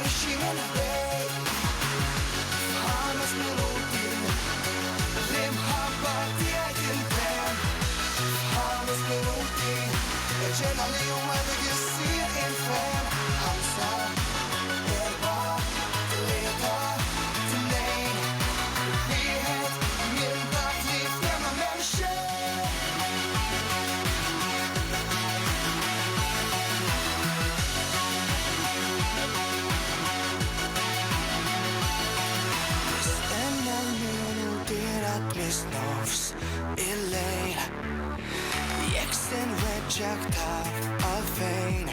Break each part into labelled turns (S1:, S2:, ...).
S1: sparisci med dig. Hannas minuti למחבה תהיה דן Hannas minuti Jag känner liv med dig jag ser en fan Hamsa är bara det leda till nej Frihet, min dagliv, lämna människor Misnofs الليل يكسن وجهك طاف الفين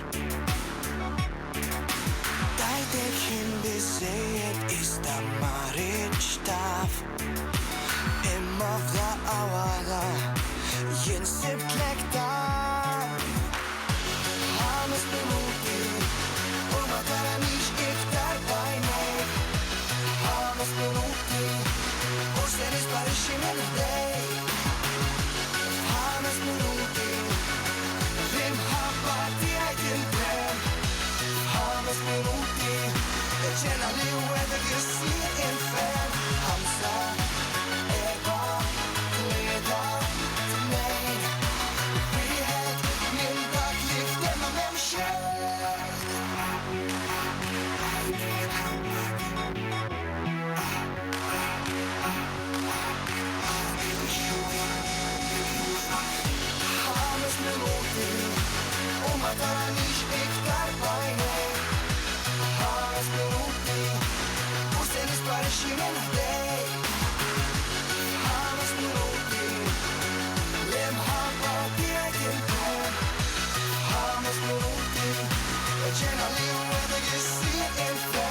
S1: دايتك hindi säger istamarit staff Imavla awala Jinsib klektar Hamas minuti Uma taranish iktar bainay Hamas minuti Ustedes parecen el day Hamas minuti למחבה תהיה דן Hamas minuti Jag känner liv med dig jag ser en fan Hamsa är bara leda till mig Frihet, min dagliv, lämna människor Hamas minuti Uma taranish iktar bainay Hamas minuti Ustedes parecen el day Hamas minuti למחבה תהיה דן Hamas minuti Jag känner liv med dig jag ser en fan